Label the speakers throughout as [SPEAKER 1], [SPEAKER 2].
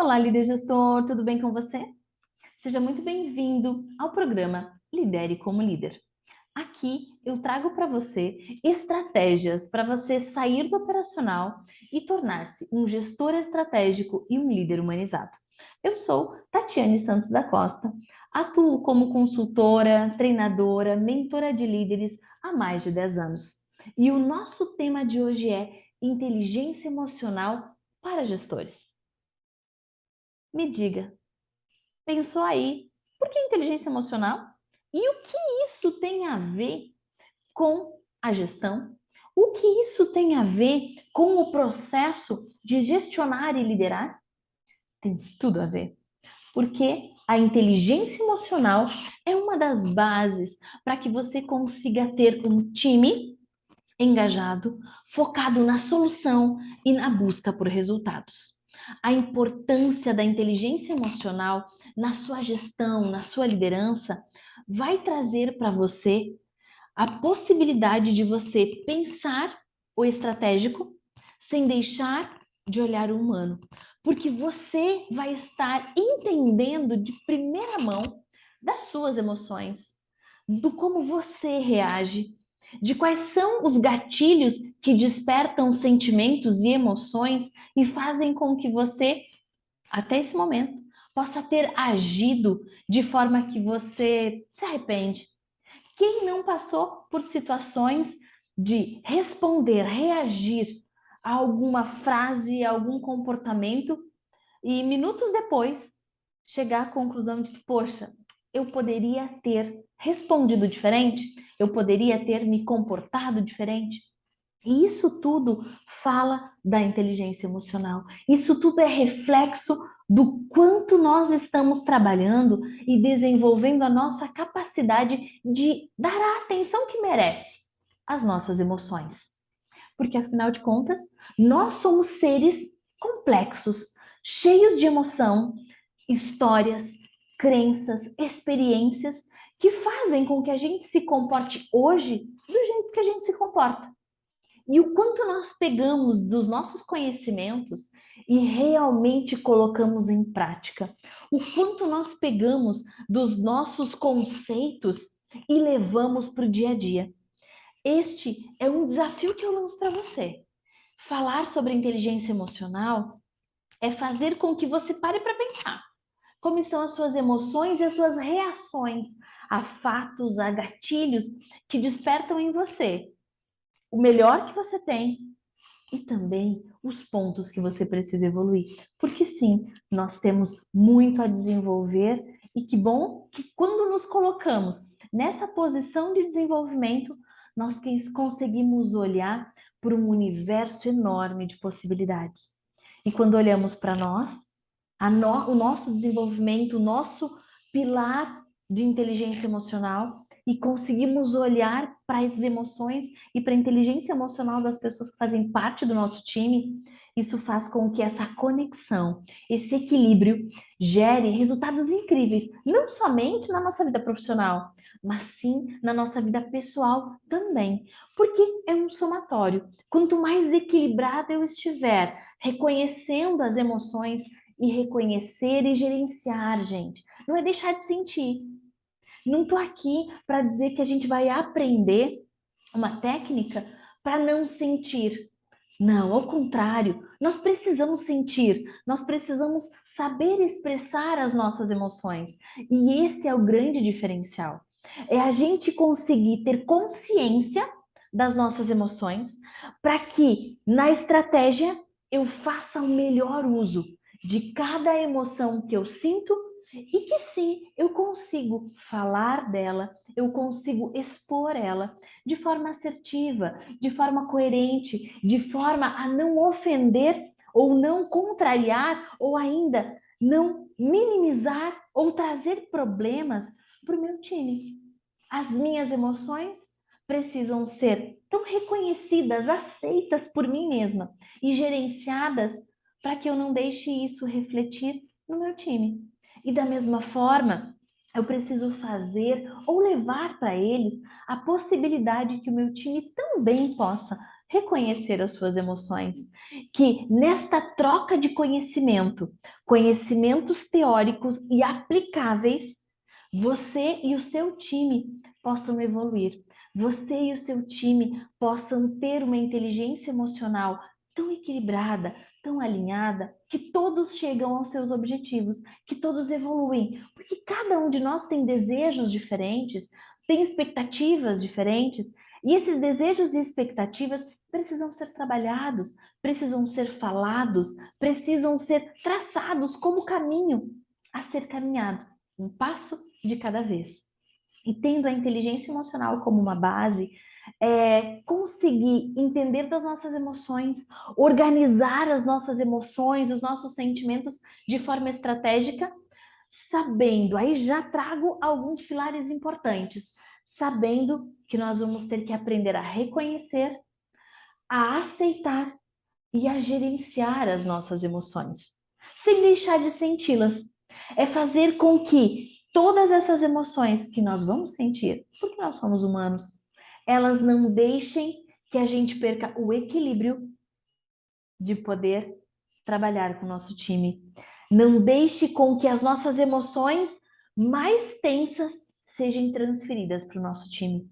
[SPEAKER 1] Olá, líder gestor, tudo bem com você? Seja muito bem-vindo ao programa Lidere como Líder. Aqui eu trago para você estratégias para você sair do operacional e tornar-se um gestor estratégico e um líder humanizado. Eu sou Tatiane Santos da Costa, atuo como consultora, treinadora, mentora de líderes há mais de 10 anos. E o nosso tema de hoje é inteligência emocional para gestores. Me diga, pensou aí, por que inteligência emocional? E o que isso tem a ver com a gestão? O que isso tem a ver com o processo de gestionar e liderar? Tem tudo a ver. Porque a inteligência emocional é uma das bases para que você consiga ter um time engajado, focado na solução e na busca por resultados. A importância da inteligência emocional na sua gestão, na sua liderança, vai trazer para você a possibilidade de você pensar o estratégico sem deixar de olhar o humano, porque você vai estar entendendo de primeira mão das suas emoções, do como você reage, de quais são os gatilhos que despertam sentimentos e emoções e fazem com que você, até esse momento, possa ter agido de forma que você se arrepende. Quem não passou por situações de responder, reagir a alguma frase, a algum comportamento e minutos depois chegar à conclusão de que, poxa, eu poderia ter respondido diferente, eu poderia ter me comportado diferente? E isso tudo fala da inteligência emocional. Isso tudo é reflexo do quanto nós estamos trabalhando e desenvolvendo a nossa capacidade de dar a atenção que merece às nossas emoções. Porque afinal de contas, nós somos seres complexos, cheios de emoção, histórias, crenças, experiências que fazem com que a gente se comporte hoje do jeito que a gente se comporta. E o quanto nós pegamos dos nossos conhecimentos e realmente colocamos em prática. O quanto nós pegamos dos nossos conceitos e levamos para o dia a dia. Este é um desafio que eu lanço para você. Falar sobre inteligência emocional é fazer com que você pare para pensar como estão as suas emoções e as suas reações a fatos, a gatilhos que despertam em você o melhor que você tem e também os pontos que você precisa evoluir. Porque sim, nós temos muito a desenvolver e que bom que quando nos colocamos nessa posição de desenvolvimento, nós conseguimos olhar para um universo enorme de possibilidades. E quando olhamos para nós, o nosso desenvolvimento, o nosso pilar de inteligência emocional e conseguimos olhar para as emoções e para a inteligência emocional das pessoas que fazem parte do nosso time, isso faz com que essa conexão, esse equilíbrio gere resultados incríveis, não somente na nossa vida profissional, mas sim na nossa vida pessoal também, porque é um somatório. Quanto mais equilibrada eu estiver, reconhecendo as emoções e reconhecer e gerenciar, gente, não é deixar de sentir. Não estou aqui para dizer que a gente vai aprender uma técnica para não sentir. Não, ao contrário, nós precisamos sentir, nós precisamos saber expressar as nossas emoções. E esse é o grande diferencial. É a gente conseguir ter consciência das nossas emoções para que na estratégia eu faça o melhor uso de cada emoção que eu sinto e que sim, eu consigo falar dela, eu consigo expor ela de forma assertiva, de forma coerente, de forma a não ofender ou não contrariar ou ainda não minimizar ou trazer problemas para o meu time. As minhas emoções precisam ser tão reconhecidas, aceitas por mim mesma e gerenciadas para que eu não deixe isso refletir no meu time. E da mesma forma, eu preciso fazer ou levar para eles a possibilidade que o meu time também possa reconhecer as suas emoções, que nesta troca de conhecimento, conhecimentos teóricos e aplicáveis, você e o seu time possam evoluir. Você e o seu time possam ter uma inteligência emocional tão equilibrada, tão alinhada, que todos chegam aos seus objetivos, que todos evoluem, porque cada um de nós tem desejos diferentes, tem expectativas diferentes, e esses desejos e expectativas precisam ser trabalhados, precisam ser falados, precisam ser traçados como caminho a ser caminhado, um passo de cada vez. E tendo a inteligência emocional como uma base, conseguir entender das nossas emoções, organizar as nossas emoções, os nossos sentimentos de forma estratégica, sabendo, aí já trago alguns pilares importantes, sabendo que nós vamos ter que aprender a reconhecer, a aceitar e a gerenciar as nossas emoções, sem deixar de senti-las. É fazer com que todas essas emoções que nós vamos sentir, porque nós somos humanos, elas não deixem que a gente perca o equilíbrio de poder trabalhar com o nosso time. Não deixe com que as nossas emoções mais tensas sejam transferidas para o nosso time.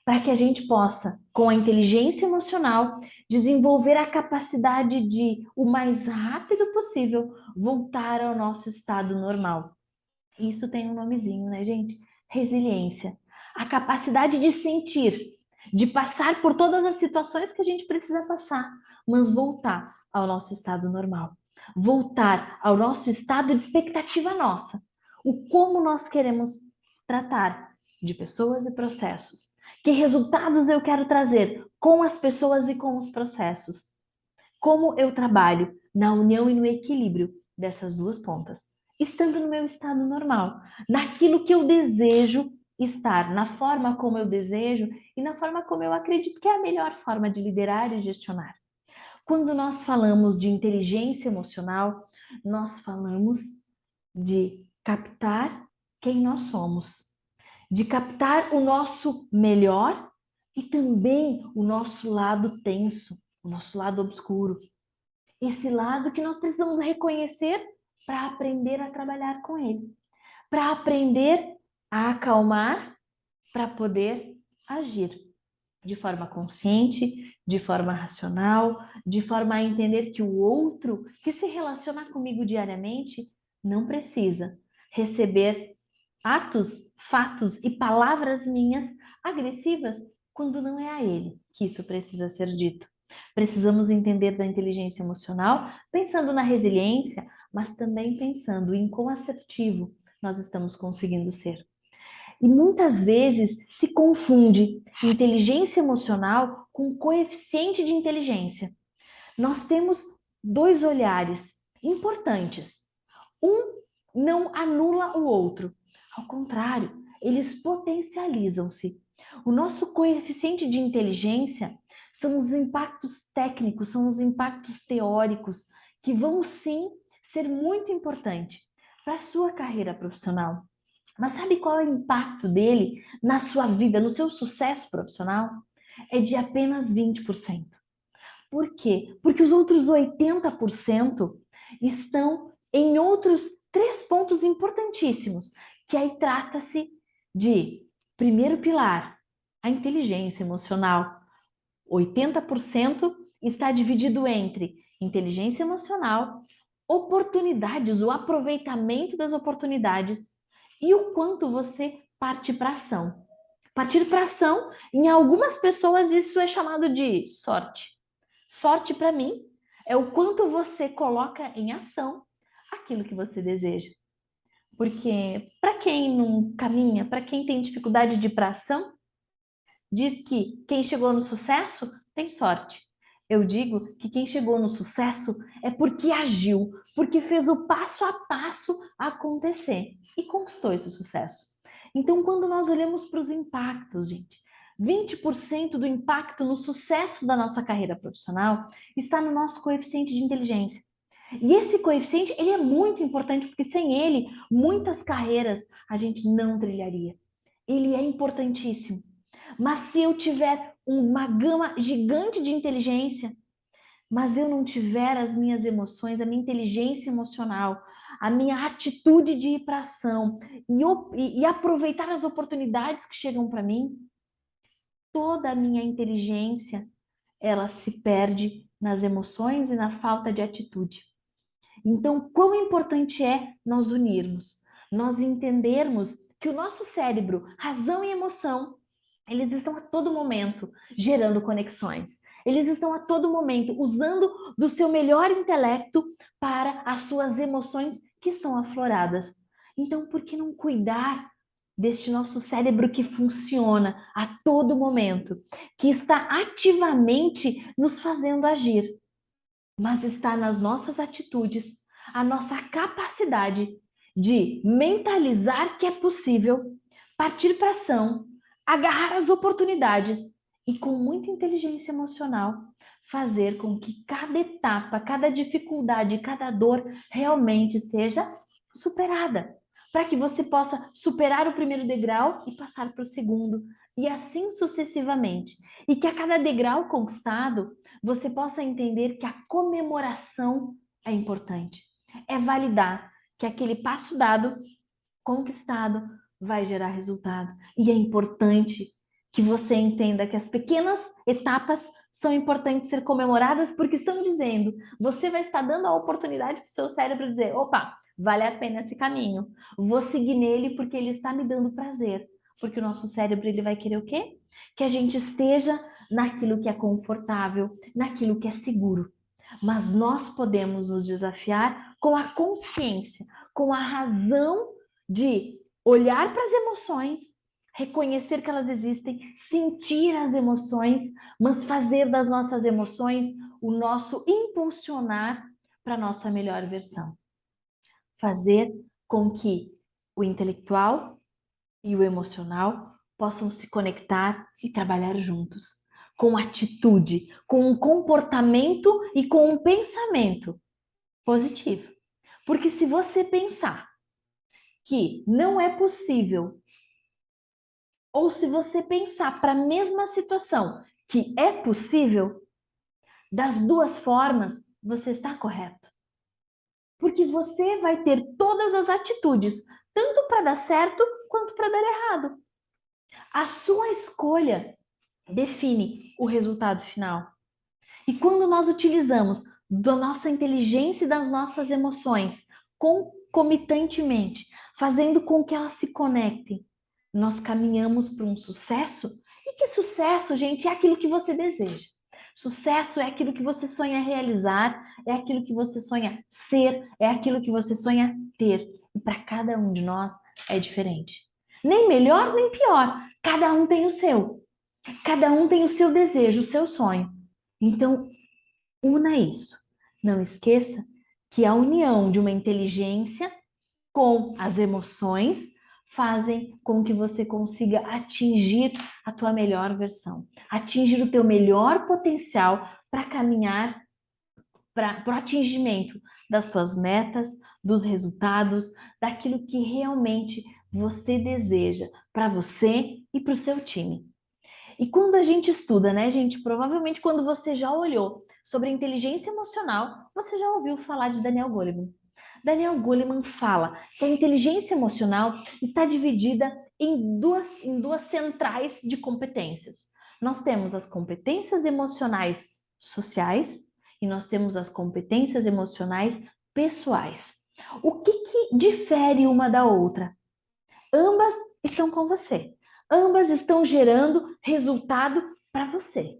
[SPEAKER 1] Para que a gente possa, com a inteligência emocional, desenvolver a capacidade de, o mais rápido possível, voltar ao nosso estado normal. Isso tem um nomezinho, né, gente? Resiliência. A capacidade de sentir, de passar por todas as situações que a gente precisa passar, mas voltar ao nosso estado normal. Voltar ao nosso estado de expectativa nossa. O como nós queremos tratar de pessoas e processos. Que resultados eu quero trazer com as pessoas e com os processos? Como eu trabalho na união e no equilíbrio dessas duas pontas, estando no meu estado normal, naquilo que eu desejo estar, na forma como eu desejo e na forma como eu acredito que é a melhor forma de liderar e gestionar. Quando nós falamos de inteligência emocional, nós falamos de captar quem nós somos, de captar o nosso melhor e também o nosso lado tenso, o nosso lado obscuro. Esse lado que nós precisamos reconhecer para aprender a trabalhar com ele, para aprender a acalmar, para poder agir de forma consciente, de forma racional, de forma a entender que o outro que se relaciona comigo diariamente não precisa receber atos, fatos e palavras minhas agressivas quando não é a ele que isso precisa ser dito. Precisamos entender da inteligência emocional, pensando na resiliência, mas também pensando em quão assertivo nós estamos conseguindo ser. E muitas vezes se confunde inteligência emocional com coeficiente de inteligência. Nós temos dois olhares importantes. Um não anula o outro. Ao contrário, eles potencializam-se. O nosso coeficiente de inteligência são os impactos técnicos, são os impactos teóricos, que vão sim ser muito importantes para a sua carreira profissional. Mas sabe qual é o impacto dele na sua vida, no seu sucesso profissional? É de apenas 20%. Por quê? Porque os outros 80% estão em outros 3 pontos importantíssimos, que aí trata-se de, primeiro pilar, a inteligência emocional. 80% está dividido entre inteligência emocional, oportunidades, o aproveitamento das oportunidades e o quanto você parte para ação. Partir para ação, em algumas pessoas isso é chamado de sorte. Sorte para mim é o quanto você coloca em ação aquilo que você deseja. Porque para quem não caminha, para quem tem dificuldade de ir para ação, diz que quem chegou no sucesso tem sorte. Eu digo que quem chegou no sucesso é porque agiu, porque fez o passo a passo acontecer e conquistou esse sucesso. Então, quando nós olhamos para os impactos, gente, 20% do impacto no sucesso da nossa carreira profissional está no nosso coeficiente de inteligência. E esse coeficiente, ele é muito importante, porque sem ele, muitas carreiras a gente não trilharia. Ele é importantíssimo. Mas se eu tiver uma gama gigante de inteligência, mas eu não tiver as minhas emoções, a minha inteligência emocional, a minha atitude de ir para ação e aproveitar as oportunidades que chegam para mim, toda a minha inteligência, ela se perde nas emoções e na falta de atitude. Então, quão importante é nós unirmos, nós entendermos que o nosso cérebro, razão e emoção, eles estão a todo momento gerando conexões. Eles estão a todo momento usando do seu melhor intelecto para as suas emoções que estão afloradas. Então, por que não cuidar deste nosso cérebro que funciona a todo momento, que está ativamente nos fazendo agir? Mas está nas nossas atitudes, a nossa capacidade de mentalizar que é possível, partir para ação, agarrar as oportunidades e, com muita inteligência emocional, fazer com que cada etapa, cada dificuldade, cada dor realmente seja superada. Para que você possa superar o primeiro degrau e passar para o segundo, e assim sucessivamente. E que a cada degrau conquistado, você possa entender que a comemoração é importante. É validar que aquele passo dado, conquistado, vai gerar resultado. E é importante que você entenda que as pequenas etapas são importantes ser comemoradas porque estão dizendo, você vai estar dando a oportunidade para o seu cérebro dizer, opa, vale a pena esse caminho. Vou seguir nele porque ele está me dando prazer. Porque o nosso cérebro ele vai querer o quê? Que a gente esteja naquilo que é confortável, naquilo que é seguro. Mas nós podemos nos desafiar com a consciência, com a razão de olhar para as emoções, reconhecer que elas existem, sentir as emoções, mas fazer das nossas emoções o nosso impulsionar para a nossa melhor versão. Fazer com que o intelectual e o emocional possam se conectar e trabalhar juntos, com atitude, com um comportamento e com um pensamento positivo. Porque se você pensar que não é possível, ou se você pensar para a mesma situação que é possível, das duas formas, você está correto. Porque você vai ter todas as atitudes, tanto para dar certo quanto para dar errado. A sua escolha define o resultado final. E quando nós utilizamos da nossa inteligência e das nossas emoções concomitantemente, fazendo com que elas se conectem, nós caminhamos para um sucesso. E que sucesso, gente, é aquilo que você deseja. Sucesso é aquilo que você sonha realizar, é aquilo que você sonha ser, é aquilo que você sonha ter. E para cada um de nós é diferente. Nem melhor, nem pior. Cada um tem o seu. Cada um tem o seu desejo, o seu sonho. Então, una isso. Não esqueça que a união de uma inteligência com as emoções fazem com que você consiga atingir a tua melhor versão, atingir o teu melhor potencial para caminhar para o atingimento das tuas metas, dos resultados, daquilo que realmente você deseja para você e para o seu time. E quando a gente estuda, né, gente? Provavelmente quando você já olhou sobre inteligência emocional, você já ouviu falar de Daniel Goleman. Daniel Goleman fala que a inteligência emocional está dividida em duas centrais de competências. Nós temos as competências emocionais sociais e nós temos as competências emocionais pessoais. O que difere uma da outra? Ambas estão com você. Ambas estão gerando resultado para você.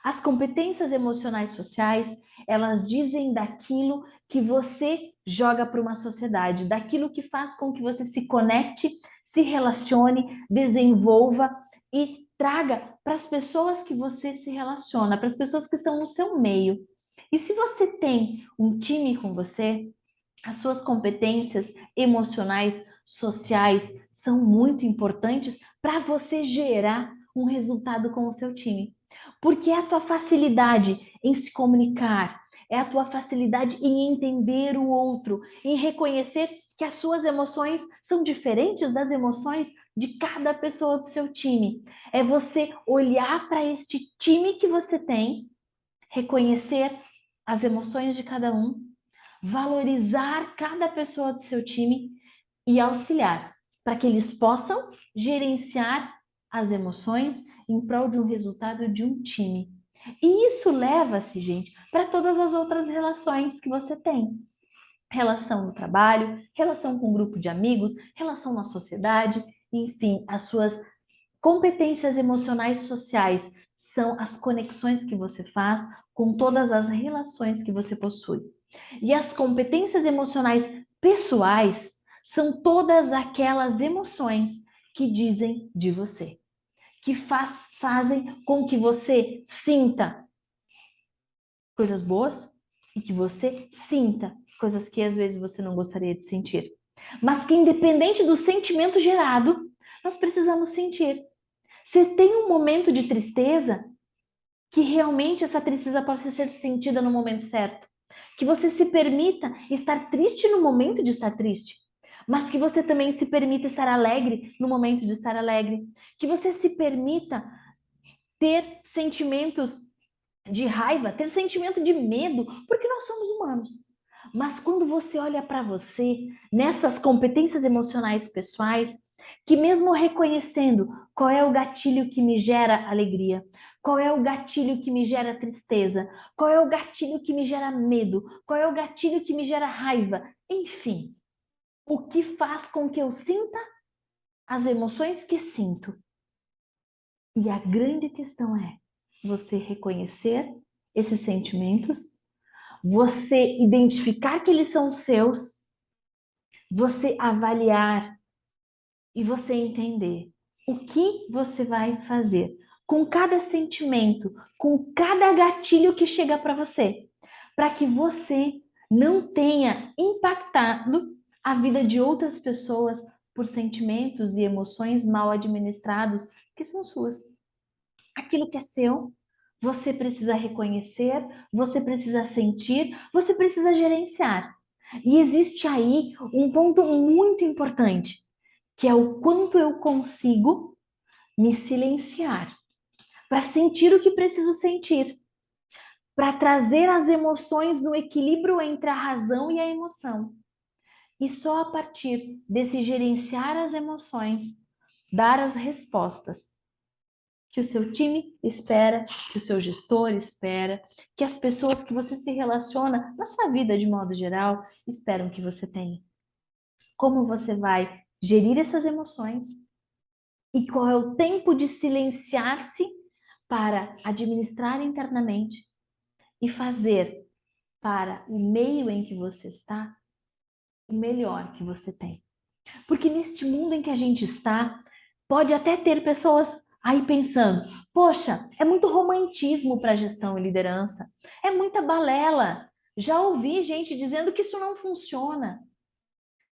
[SPEAKER 1] As competências emocionais sociais, elas dizem daquilo que você joga para uma sociedade, daquilo que faz com que você se conecte, se relacione, desenvolva e traga para as pessoas que você se relaciona, para as pessoas que estão no seu meio. E se você tem um time com você, as suas competências emocionais, sociais são muito importantes para você gerar um resultado com o seu time. Porque é a tua facilidade em se comunicar, é a tua facilidade em entender o outro, em reconhecer que as suas emoções são diferentes das emoções de cada pessoa do seu time. É você olhar para este time que você tem, reconhecer as emoções de cada um, valorizar cada pessoa do seu time e auxiliar para que eles possam gerenciar as emoções em prol de um resultado de um time. E isso leva-se, gente, para todas as outras relações que você tem. Relação no trabalho, relação com um grupo de amigos, relação na sociedade, enfim, as suas competências emocionais sociais são as conexões que você faz com todas as relações que você possui. E as competências emocionais pessoais são todas aquelas emoções que dizem de você, que fazem com que você sinta coisas boas e que você sinta coisas que às vezes você não gostaria de sentir. Mas que independente do sentimento gerado, nós precisamos sentir. Você tem um momento de tristeza, que realmente essa tristeza possa ser sentida no momento certo. Que você se permita estar triste no momento de estar triste, mas que você também se permita estar alegre no momento de estar alegre. Que você se permita ter sentimentos de raiva, ter sentimento de medo, porque nós somos humanos. Mas quando você olha para você, nessas competências emocionais pessoais, que mesmo reconhecendo qual é o gatilho que me gera alegria, qual é o gatilho que me gera tristeza, qual é o gatilho que me gera medo, qual é o gatilho que me gera raiva, enfim, o que faz com que eu sinta as emoções que sinto. E a grande questão é você reconhecer esses sentimentos, você identificar que eles são seus, você avaliar e você entender o que você vai fazer com cada sentimento, com cada gatilho que chega para você, para que você não tenha impactado a vida de outras pessoas por sentimentos e emoções mal administrados que são suas. Aquilo que é seu, você precisa reconhecer, você precisa sentir, você precisa gerenciar. E existe aí um ponto muito importante, que é o quanto eu consigo me silenciar para sentir o que preciso sentir, para trazer as emoções no equilíbrio entre a razão e a emoção. E só a partir desse gerenciar as emoções, dar as respostas que o seu time espera, que o seu gestor espera, que as pessoas que você se relaciona na sua vida de modo geral esperam que você tenha. Como você vai gerir essas emoções e qual é o tempo de silenciar-se para administrar internamente e fazer para o meio em que você está o melhor que você tem. Porque neste mundo em que a gente está, pode até ter pessoas aí pensando: poxa, é muito romantismo para gestão e liderança, é muita balela. Já ouvi gente dizendo que isso não funciona.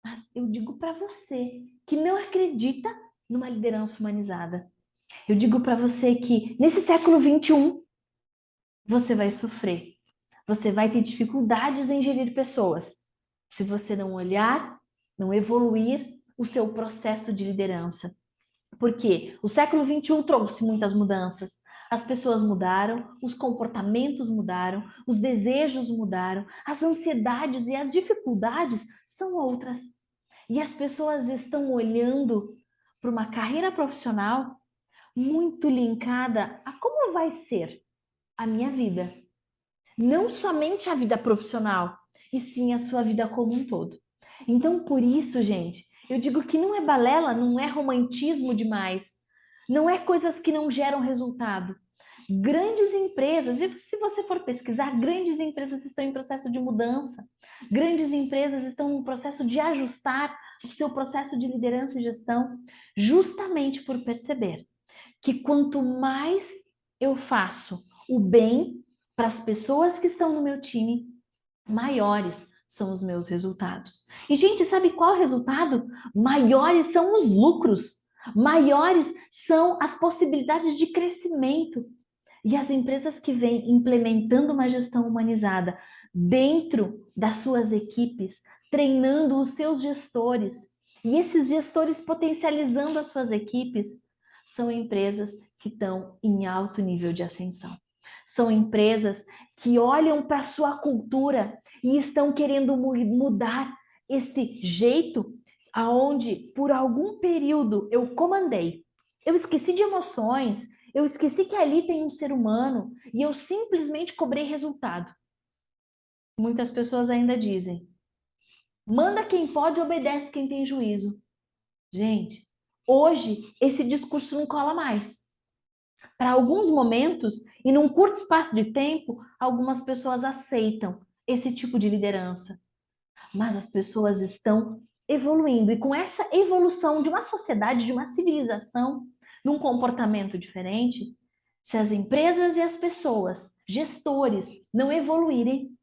[SPEAKER 1] Mas eu digo para você que não acredita numa liderança humanizada. Eu digo para você que nesse século 21 você vai sofrer. Você vai ter dificuldades em gerir pessoas. Se você não olhar, não evoluir o seu processo de liderança. Porque o século 21 trouxe muitas mudanças. As pessoas mudaram, os comportamentos mudaram, os desejos mudaram, as ansiedades e as dificuldades são outras. E as pessoas estão olhando para uma carreira profissional muito linkada a como vai ser a minha vida. Não somente a vida profissional, e sim a sua vida como um todo. Então, por isso, gente, eu digo que não é balela, não é romantismo demais, não é coisas que não geram resultado. Grandes empresas, e se você for pesquisar, grandes empresas estão em processo de mudança, grandes empresas estão em processo de ajustar o seu processo de liderança e gestão, justamente por perceber que quanto mais eu faço o bem para as pessoas que estão no meu time, maiores são os meus resultados. E, gente, sabe qual é o resultado? Maiores são os lucros, maiores são as possibilidades de crescimento. E as empresas que vêm implementando uma gestão humanizada dentro das suas equipes treinando os seus gestores. E esses gestores potencializando as suas equipes são empresas que estão em alto nível de ascensão. São empresas que olham para a sua cultura e estão querendo mudar este jeito aonde por algum período eu comandei. Eu esqueci de emoções, eu esqueci que ali tem um ser humano e eu simplesmente cobrei resultado. Muitas pessoas ainda dizem: manda quem pode, obedece quem tem juízo. Gente, hoje esse discurso não cola mais. Para alguns momentos e num curto espaço de tempo, algumas pessoas aceitam esse tipo de liderança. Mas as pessoas estão evoluindo e com essa evolução de uma sociedade, de uma civilização, num comportamento diferente, se as empresas e as pessoas, gestores, não evoluírem,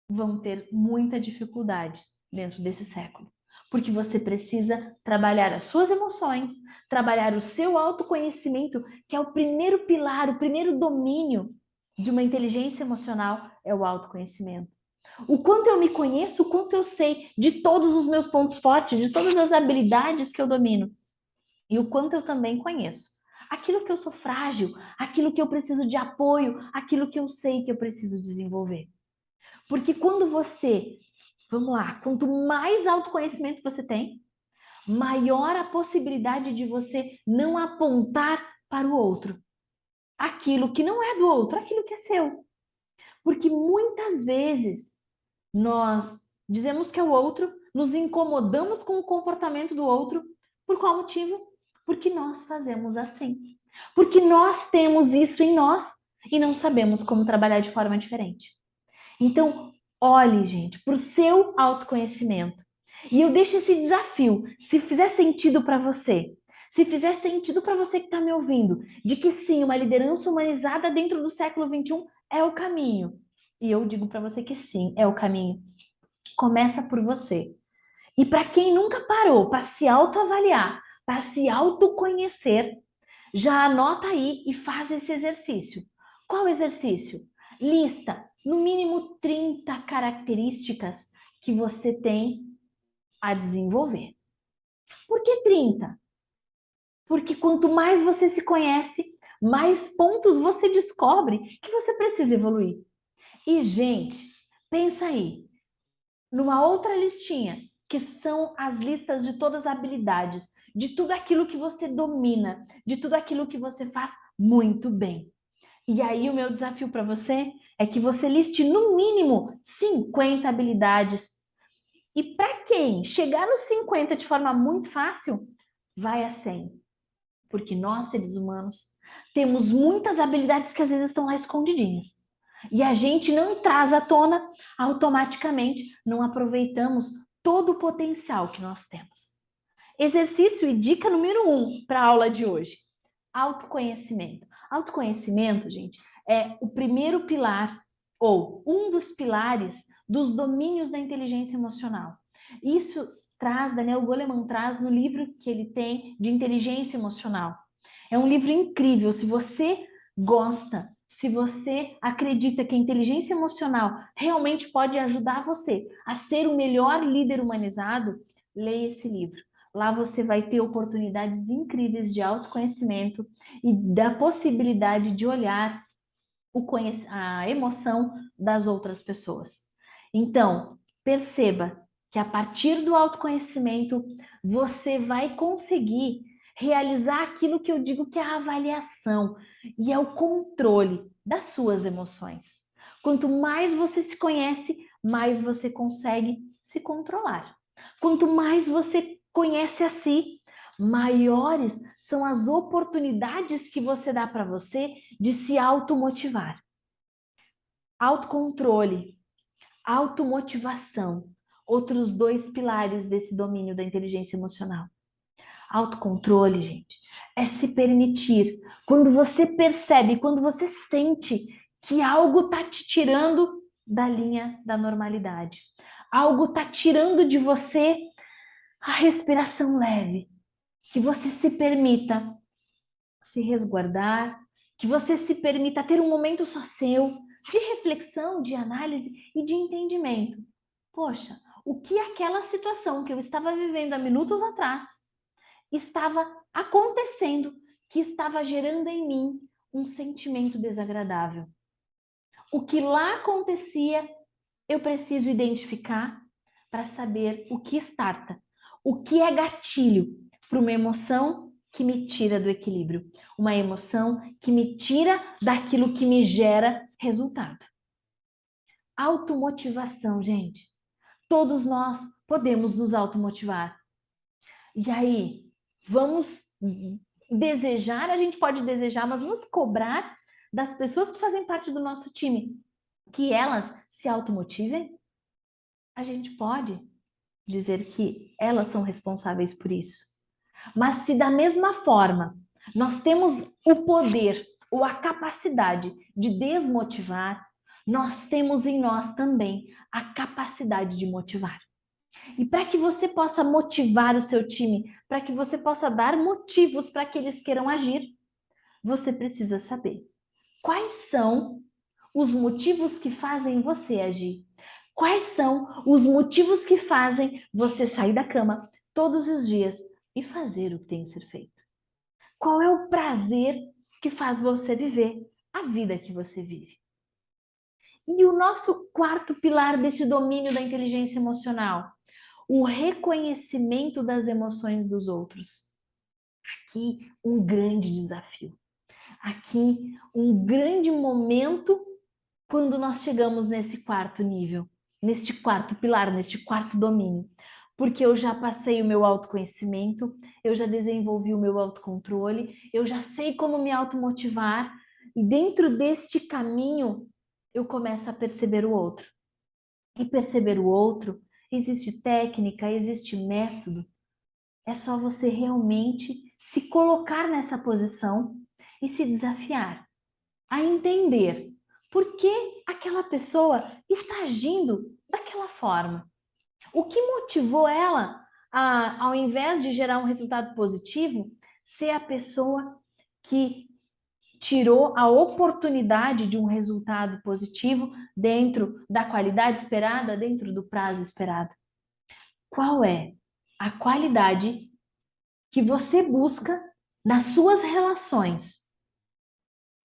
[SPEAKER 1] vão ter muita dificuldade dentro desse século. Porque você precisa trabalhar as suas emoções, trabalhar o seu autoconhecimento, que é o primeiro pilar, o primeiro domínio de uma inteligência emocional, é o autoconhecimento. O quanto eu me conheço, o quanto eu sei de todos os meus pontos fortes, de todas as habilidades que eu domino. E o quanto eu também conheço aquilo que eu sou frágil, aquilo que eu preciso de apoio, aquilo que eu sei que eu preciso desenvolver. Porque quando você, vamos lá, quanto mais autoconhecimento você tem, maior a possibilidade de você não apontar para o outro aquilo que não é do outro, aquilo que é seu. Porque muitas vezes nós dizemos que é o outro, nos incomodamos com o comportamento do outro, por qual motivo? Porque nós fazemos assim. Porque nós temos isso em nós e não sabemos como trabalhar de forma diferente. Então, olhe, gente, para o seu autoconhecimento. E eu deixo esse desafio, se fizer sentido para você, se fizer sentido para você que está me ouvindo, de que sim, uma liderança humanizada dentro do século XXI é o caminho. E eu digo para você que sim, é o caminho. Começa por você. E para quem nunca parou para se autoavaliar, para se autoconhecer, já anota aí e faz esse exercício. Qual exercício? Lista no mínimo 30 características que você tem a desenvolver. Por que 30? Porque quanto mais você se conhece, mais pontos você descobre que você precisa evoluir. E, gente, pensa aí, numa outra listinha, que são as listas de todas as habilidades, de tudo aquilo que você domina, de tudo aquilo que você faz muito bem. E aí o meu desafio para você é que você liste no mínimo 50 habilidades. E para quem chegar nos 50 de forma muito fácil, vai a 100. Porque nós, seres humanos, temos muitas habilidades que às vezes estão lá escondidinhas. E a gente não traz à tona, automaticamente não aproveitamos todo o potencial que nós temos. Exercício e dica número 1 para a aula de hoje: autoconhecimento. Autoconhecimento, gente, é o primeiro pilar ou um dos pilares dos domínios da inteligência emocional. Isso Daniel Goleman traz no livro que ele tem de inteligência emocional. É um livro incrível. Se você gosta, se você acredita que a inteligência emocional realmente pode ajudar você a ser o melhor líder humanizado, leia esse livro. Lá você vai ter oportunidades incríveis de autoconhecimento e da possibilidade de olhar a emoção das outras pessoas. Então, perceba que a partir do autoconhecimento você vai conseguir realizar aquilo que eu digo que é a avaliação e é o controle das suas emoções. Quanto mais você se conhece, mais você consegue se controlar. Quanto mais você conhece a si, maiores são as oportunidades que você dá para você de se automotivar. Autocontrole, automotivação, outros dois pilares desse domínio da inteligência emocional. Autocontrole, gente, é se permitir. Quando você percebe, quando você sente que algo está te tirando da linha da normalidade, algo está tirando de você a respiração leve, que você se permita se resguardar, que você se permita ter um momento só seu, de reflexão, de análise e de entendimento. Poxa, o que aquela situação que eu estava vivendo há minutos atrás estava acontecendo, que estava gerando em mim um sentimento desagradável. O que lá acontecia, eu preciso identificar para saber o que starta, o que é gatilho para uma emoção que me tira do equilíbrio, uma emoção que me tira daquilo que me gera resultado. Automotivação, gente. Todos nós podemos nos automotivar. E aí, vamos desejar, a gente pode desejar, mas vamos cobrar das pessoas que fazem parte do nosso time que elas se automotivem? A gente pode dizer que elas são responsáveis por isso. Mas se da mesma forma nós temos o poder ou a capacidade de desmotivar, nós temos em nós também a capacidade de motivar. E para que você possa motivar o seu time, para que você possa dar motivos para que eles queiram agir, você precisa saber quais são os motivos que fazem você agir. Quais são os motivos que fazem você sair da cama todos os dias e fazer o que tem que ser feito? Qual é o prazer que faz você viver a vida que você vive? E o nosso quarto pilar desse domínio da inteligência emocional, o reconhecimento das emoções dos outros. Aqui um grande desafio. Aqui um grande momento quando nós chegamos nesse quarto nível, neste quarto pilar, neste quarto domínio. Porque eu já passei o meu autoconhecimento, eu já desenvolvi o meu autocontrole, eu já sei como me automotivar, e dentro deste caminho eu começo a perceber o outro. E perceber o outro, existe técnica, existe método. É só você realmente se colocar nessa posição e se desafiar a entender por que aquela pessoa está agindo daquela forma. O que motivou ela a, ao invés de gerar um resultado positivo, ser a pessoa que tirou a oportunidade de um resultado positivo dentro da qualidade esperada, dentro do prazo esperado? Qual é a qualidade que você busca nas suas relações?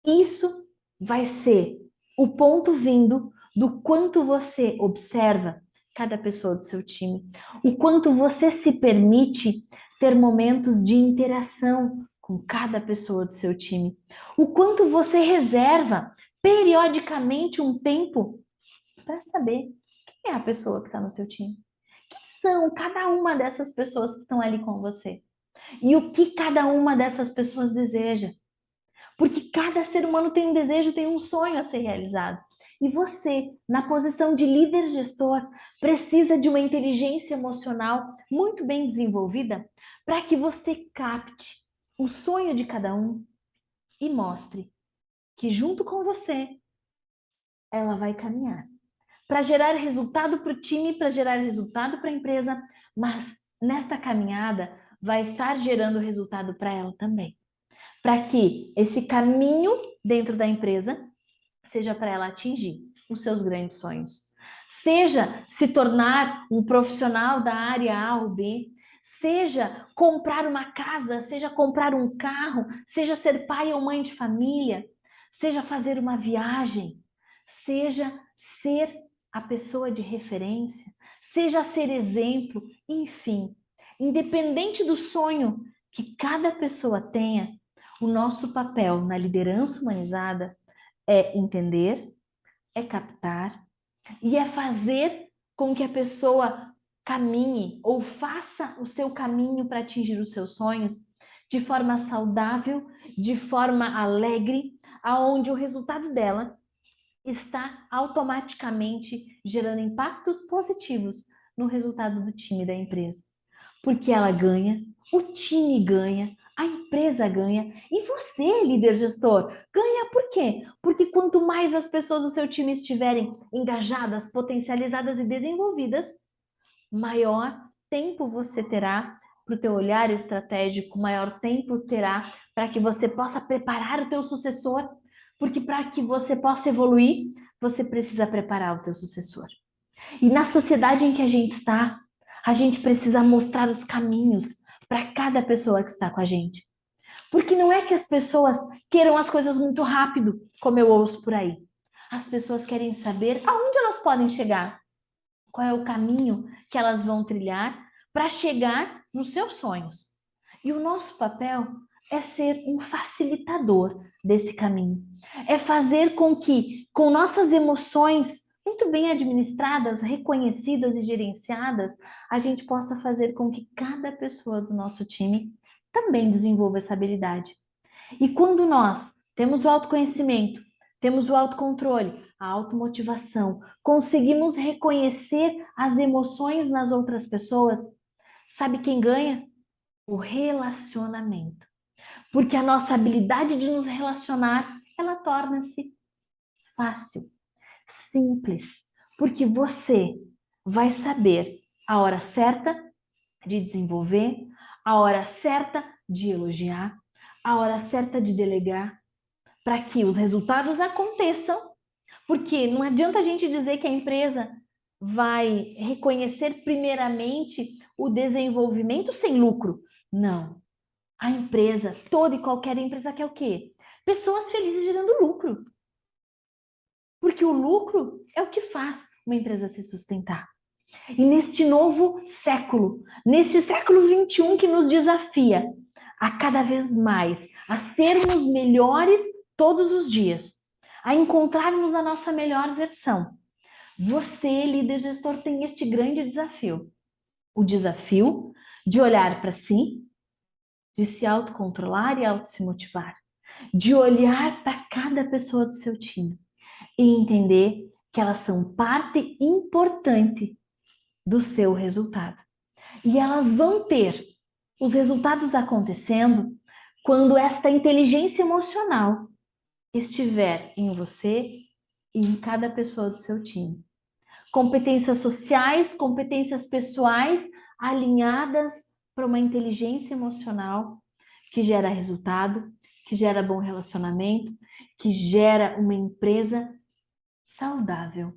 [SPEAKER 1] Isso vai ser o ponto vindo do quanto você observa cada pessoa do seu time, o quanto você se permite ter momentos de interação com cada pessoa do seu time, o quanto você reserva periodicamente um tempo para saber quem é a pessoa que está no teu time. Quem são cada uma dessas pessoas que estão ali com você? E o que cada uma dessas pessoas deseja? Porque cada ser humano tem um desejo, tem um sonho a ser realizado. E você, na posição de líder gestor, precisa de uma inteligência emocional muito bem desenvolvida para que você capte o sonho de cada um e mostre que junto com você ela vai caminhar para gerar resultado para o time, para gerar resultado para a empresa, mas nesta caminhada vai estar gerando resultado para ela também. Para que esse caminho dentro da empresa seja para ela atingir os seus grandes sonhos. Seja se tornar um profissional da área A ou B, seja comprar uma casa, seja comprar um carro, seja ser pai ou mãe de família, seja fazer uma viagem, seja ser a pessoa de referência, seja ser exemplo, enfim, independente do sonho que cada pessoa tenha, o nosso papel na liderança humanizada é entender, é captar e é fazer com que a pessoa caminhe ou faça o seu caminho para atingir os seus sonhos de forma saudável, de forma alegre, aonde o resultado dela está automaticamente gerando impactos positivos no resultado do time da empresa. Porque ela ganha, o time ganha, a empresa ganha e você, líder gestor, ganha por quê? Porque quanto mais as pessoas do seu time estiverem engajadas, potencializadas e desenvolvidas, maior tempo você terá para o teu olhar estratégico, maior tempo terá para que você possa preparar o teu sucessor, porque para que você possa evoluir, você precisa preparar o teu sucessor. E na sociedade em que a gente está, a gente precisa mostrar os caminhos para cada pessoa que está com a gente. Porque não é que as pessoas queiram as coisas muito rápido, como eu ouço por aí. As pessoas querem saber aonde elas podem chegar, qual é o caminho que elas vão trilhar para chegar nos seus sonhos. E o nosso papel é ser um facilitador desse caminho. É fazer com que, com nossas emoções muito bem administradas, reconhecidas e gerenciadas, a gente possa fazer com que cada pessoa do nosso time também desenvolva essa habilidade. E quando nós temos o autoconhecimento, temos o autocontrole, a automotivação, conseguimos reconhecer as emoções nas outras pessoas, sabe quem ganha? O relacionamento. Porque a nossa habilidade de nos relacionar, ela torna-se fácil, simples, porque você vai saber a hora certa de desenvolver, a hora certa de elogiar, a hora certa de delegar, para que os resultados aconteçam, porque não adianta a gente dizer que a empresa vai reconhecer primeiramente o desenvolvimento sem lucro. Não. A empresa, toda e qualquer empresa quer o quê? Pessoas felizes gerando lucro. Porque o lucro é o que faz uma empresa se sustentar. E neste novo século, neste século XXI que nos desafia a cada vez mais a sermos melhores todos os dias, a encontrarmos a nossa melhor versão. Você, líder gestor, tem este grande desafio. O desafio de olhar para si, de se autocontrolar e auto se motivar, de olhar para cada pessoa do seu time e entender que elas são parte importante do seu resultado. E elas vão ter os resultados acontecendo quando esta inteligência emocional estiver em você e em cada pessoa do seu time. Competências sociais, competências pessoais alinhadas para uma inteligência emocional que gera resultado, que gera bom relacionamento, que gera uma empresa saudável,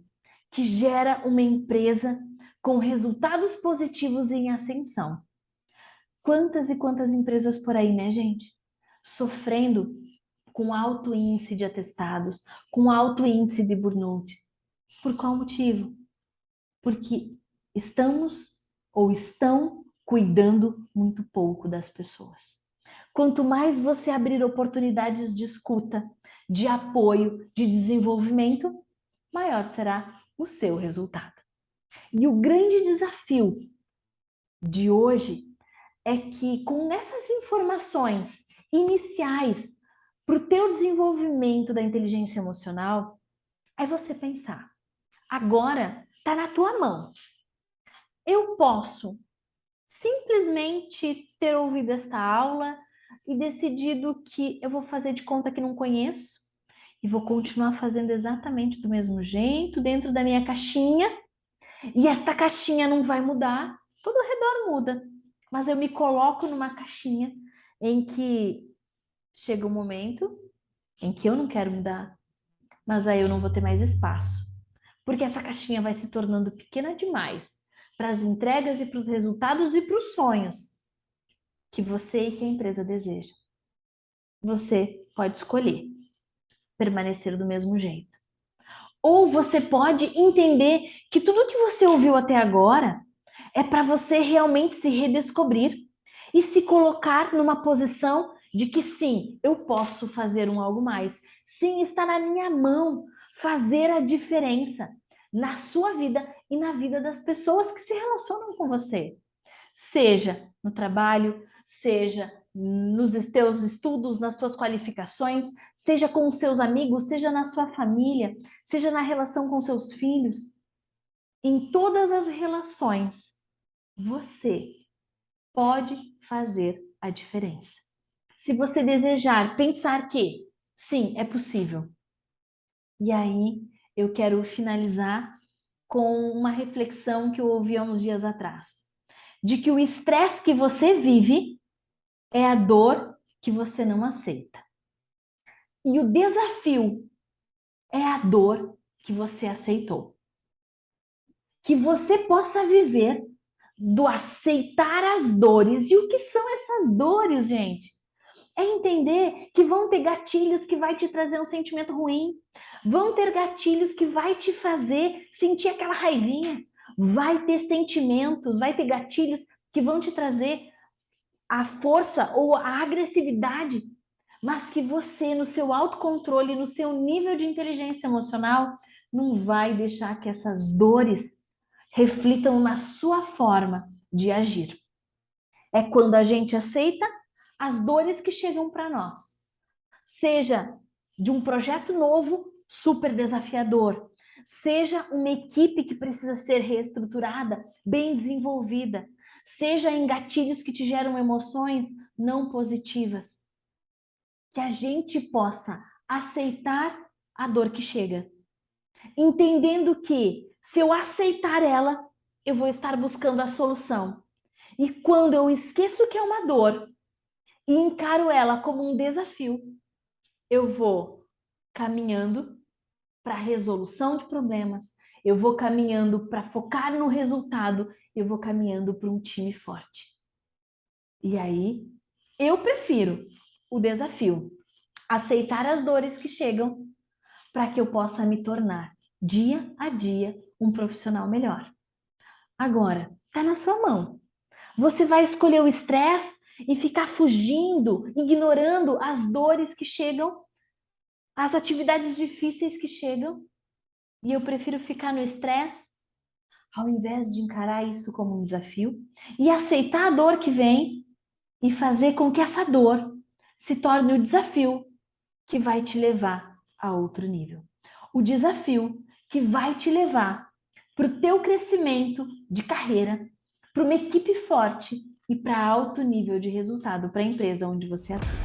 [SPEAKER 1] que gera uma empresa com resultados positivos em ascensão. Quantas e quantas empresas por aí, né, gente? Sofrendo com alto índice de atestados, com alto índice de burnout. Por qual motivo? Porque estamos ou estão cuidando muito pouco das pessoas. Quanto mais você abrir oportunidades de escuta, de apoio, de desenvolvimento, maior será o seu resultado. E o grande desafio de hoje é que com essas informações iniciais para o teu desenvolvimento da inteligência emocional, é você pensar, agora está na tua mão. Eu posso simplesmente ter ouvido esta aula e decidido que eu vou fazer de conta que não conheço e vou continuar fazendo exatamente do mesmo jeito, dentro da minha caixinha, e esta caixinha não vai mudar, todo ao redor muda, mas eu me coloco numa caixinha em que chega um momento em que eu não quero mudar, mas aí eu não vou ter mais espaço, porque essa caixinha vai se tornando pequena demais para as entregas e para os resultados e para os sonhos que você e que a empresa deseja. Você pode escolher permanecer do mesmo jeito. Ou você pode entender que tudo que você ouviu até agora é para você realmente se redescobrir e se colocar numa posição de que sim, eu posso fazer um algo mais. Sim, está na minha mão fazer a diferença na sua vida e na vida das pessoas que se relacionam com você. Seja no trabalho, seja nos teus estudos, nas tuas qualificações, seja com os seus amigos, seja na sua família, seja na relação com seus filhos. Em todas as relações, você pode fazer a diferença. Se você desejar pensar que sim, é possível. E aí eu quero finalizar com uma reflexão que eu ouvi há uns dias atrás, de que o estresse que você vive é a dor que você não aceita. E o desafio é a dor que você aceitou. que você possa viver do aceitar as dores. E o que são essas dores, gente? É entender que vão ter gatilhos que vai te trazer um sentimento ruim, vão ter gatilhos que vai te fazer sentir aquela raivinha, vai ter sentimentos, vai ter gatilhos que vão te trazer a força ou a agressividade, mas que você, no seu autocontrole, no seu nível de inteligência emocional, não vai deixar que essas dores reflitam na sua forma de agir. É quando a gente aceita as dores que chegam para nós, seja de um projeto novo, super desafiador, seja uma equipe que precisa ser reestruturada, bem desenvolvida, seja em gatilhos que te geram emoções não positivas, que a gente possa aceitar a dor que chega, entendendo que se eu aceitar ela, eu vou estar buscando a solução. E quando eu esqueço que é uma dor e encaro ela como um desafio, eu vou caminhando para a resolução de problemas, eu vou caminhando para focar no resultado, eu vou caminhando para um time forte. E aí, eu prefiro o desafio, aceitar as dores que chegam para que eu possa me tornar, dia a dia, um profissional melhor. Agora, está na sua mão. Você vai escolher o estresse e ficar fugindo, ignorando as dores que chegam, as atividades difíceis que chegam, e eu prefiro ficar no estresse, ao invés de encarar isso como um desafio e aceitar a dor que vem e fazer com que essa dor se torne o desafio que vai te levar a outro nível. O desafio que vai te levar para o teu crescimento de carreira, para uma equipe forte e para alto nível de resultado para a empresa onde você atua.